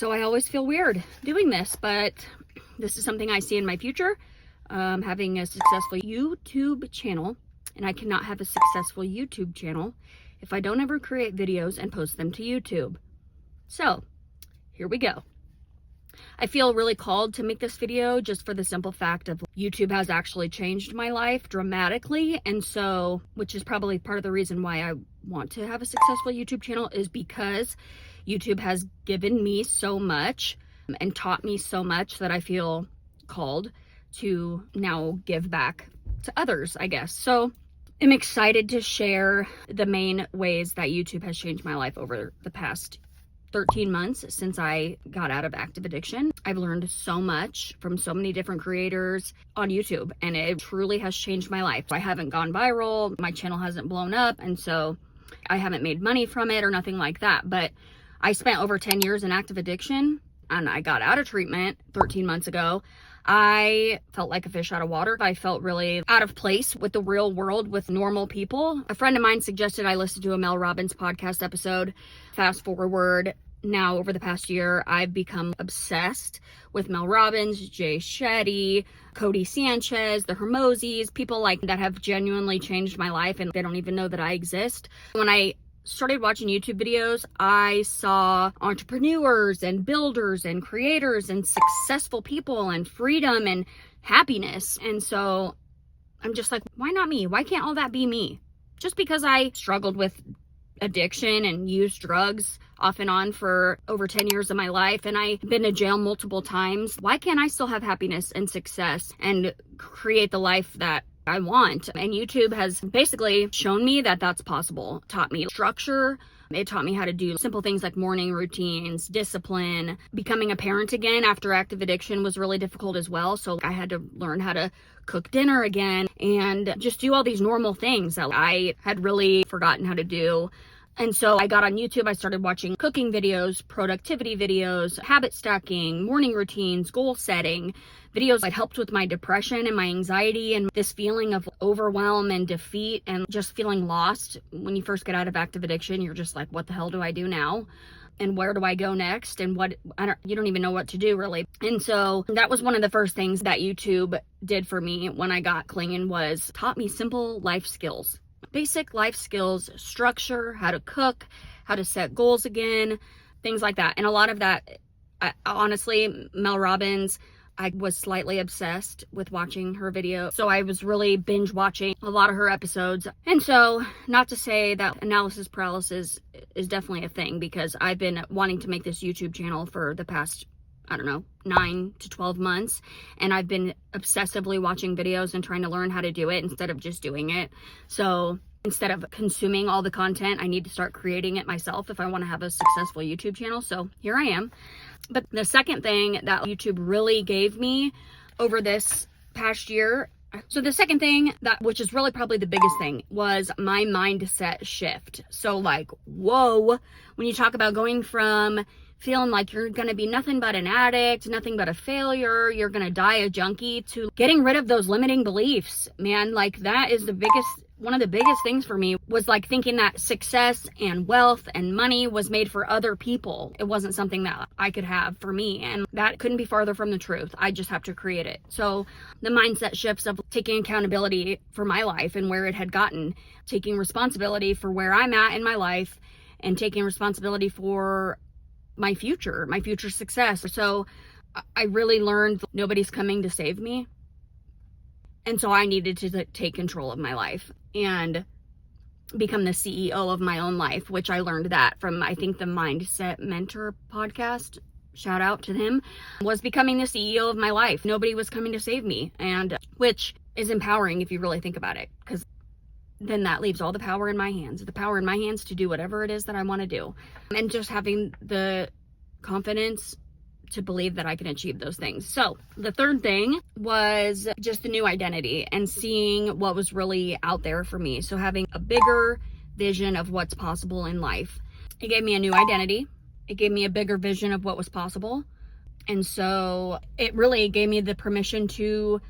So I always feel weird doing this, but this is something I see in my future, having a successful YouTube channel. And I cannot have a successful YouTube channel if I don't ever create videos and post them to YouTube. So here we go. I feel really called to make this video just for the simple fact of YouTube has actually changed my life dramatically. And so, which is probably part of the reason why I want to have a successful YouTube channel, is because YouTube has given me so much and taught me so much that I feel called to now give back to others, I guess. So I'm excited to share the main ways that YouTube has changed my life over the past 13 months since I got out of active addiction. I've learned so much from so many different creators on YouTube, and it truly has changed my life. I haven't gone viral, my channel hasn't blown up, and so I haven't made money from it or nothing like that. But I spent over 10 years in active addiction, and I got out of treatment 13 months ago. I felt like a fish out of water. I felt really out of place with the real world, with normal people. A friend of mine suggested I listen to a Mel Robbins podcast episode. Fast forward, now over the past year, I've become obsessed with Mel Robbins, Shetty, Codie Sanchez, the Hormozis, people like that have genuinely changed my life, and they don't even know that I exist. When I started watching YouTube videos, I saw entrepreneurs and builders and creators and successful people and freedom and happiness. And so I'm just like, why not me? Why can't all that be me? Just because I struggled with addiction and used drugs off and on for over 10 years of my life, and I've been to jail multiple times, why can't I still have happiness and success and create the life that I want? And YouTube has basically shown me that that's possible. Taught me structure. It taught me how to do simple things like morning routines, discipline. Becoming a parent again after active addiction was really difficult as well. So I had to learn how to cook dinner again and just do all these normal things that I had really forgotten how to do. And so I got on YouTube, I started watching cooking videos, productivity videos, habit stacking, morning routines, goal setting, videos that helped with my depression and my anxiety and this feeling of overwhelm and defeat and just feeling lost. When you first get out of active addiction, you're just like, what the hell do I do now? And where do I go next? And you don't even know what to do really. And so that was one of the first things that YouTube did for me when I got clean, was taught me simple life skills. Basic life skills, structure, how to cook, how to set goals again, things like that. And a lot of that, honestly, Mel Robbins, I was slightly obsessed with watching her video. So I was really binge watching a lot of her episodes. And so, not to say that analysis paralysis is definitely a thing, because I've been wanting to make this YouTube channel for the past, 9 to 12 months. And I've been obsessively watching videos and trying to learn how to do it instead of just doing it. So instead of consuming all the content, I need to start creating it myself if I want to have a successful YouTube channel. So here I am. But the second thing that YouTube really gave me over this past year, so the second thing which is really probably the biggest thing, was my mindset shift. So like, whoa, when you talk about going from feeling like you're going to be nothing but an addict, nothing but a failure, you're going to die a junkie, to getting rid of those limiting beliefs, man, like that is one of the biggest things for me, was like thinking that success and wealth and money was made for other people. It wasn't something that I could have for me. And that couldn't be farther from the truth. I just have to create it. So the mindset shifts of taking accountability for my life and where it had gotten, taking responsibility for where I'm at in my life, and taking responsibility for my future success. So I really learned nobody's coming to save me. And so I needed to take control of my life and become the CEO of my own life, which I learned that from, I think, the Mindset Mentor podcast. Shout out to him. Was becoming the CEO of my life. Nobody was coming to save me, and which is empowering if you really think about it, because then that leaves all the power in my hands. The power in my hands to do whatever it is that I want to do. And just having the confidence to believe that I can achieve those things. So the third thing was just the new identity and seeing what was really out there for me. So having a bigger vision of what's possible in life. It gave me a new identity. It gave me a bigger vision of what was possible. And so it really gave me the permission to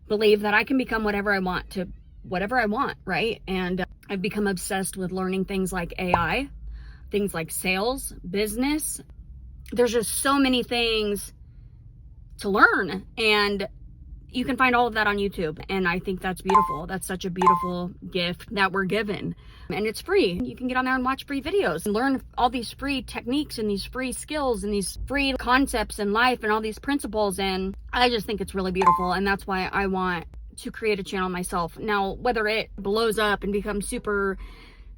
believe that I can become whatever I want, right? And I've become obsessed with learning things like AI, things like sales, business, there's just so many things to learn, and you can find all of that on YouTube. And I think that's beautiful. That's such a beautiful gift that we're given. And it's free. You can get on there and watch free videos and learn all these free techniques and these free skills and these free concepts in life and all these principles. And I just think it's really beautiful. And that's why I want to create a channel myself. Now, whether it blows up and becomes super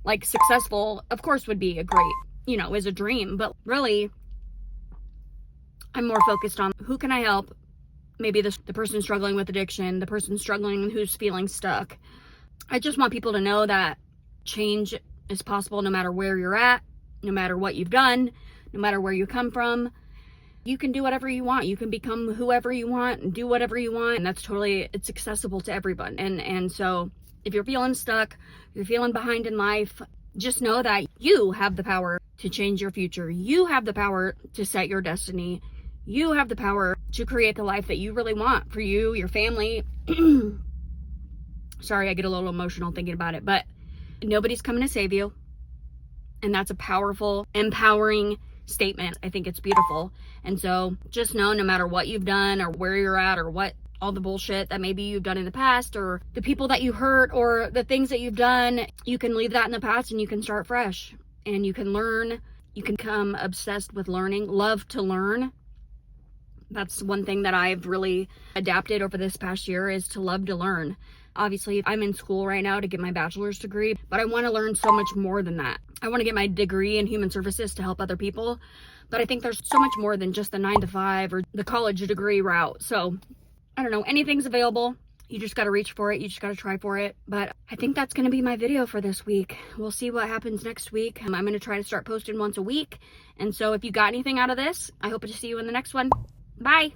like successful, of course would be a great, you know, is a dream. But really, I'm more focused on who can I help? Maybe the person struggling with addiction, the person struggling who's feeling stuck. I just want people to know that change is possible no matter where you're at, no matter what you've done, no matter where you come from. You can do whatever you want. You can become whoever you want and do whatever you want. And that's totally, it's accessible to everyone. And so if you're feeling stuck, you're feeling behind in life, just know that you have the power to change your future. You have the power to set your destiny. You have the power to create the life that you really want for you, your family. Sorry, I get a little emotional thinking about it, but nobody's coming to save you. And that's a powerful, empowering statement. I think it's beautiful. And so just know, no matter what you've done or where you're at or what all the bullshit that maybe you've done in the past or the people that you hurt or the things that you've done, you can leave that in the past and you can start fresh. And you can learn. You can become obsessed with learning, love to learn. That's one thing that I've really adapted over this past year, is to love to learn. Obviously, I'm in school right now to get my bachelor's degree, but I want to learn so much more than that. I want to get my degree in human services to help other people, but I think there's so much more than just the 9-to-5 or the college degree route. So I don't know, anything's available. You just got to reach for it. You just got to try for it. But I think that's going to be my video for this week. We'll see what happens next week. I'm going to try to start posting once a week. And so if you got anything out of this, I hope to see you in the next one. Bye.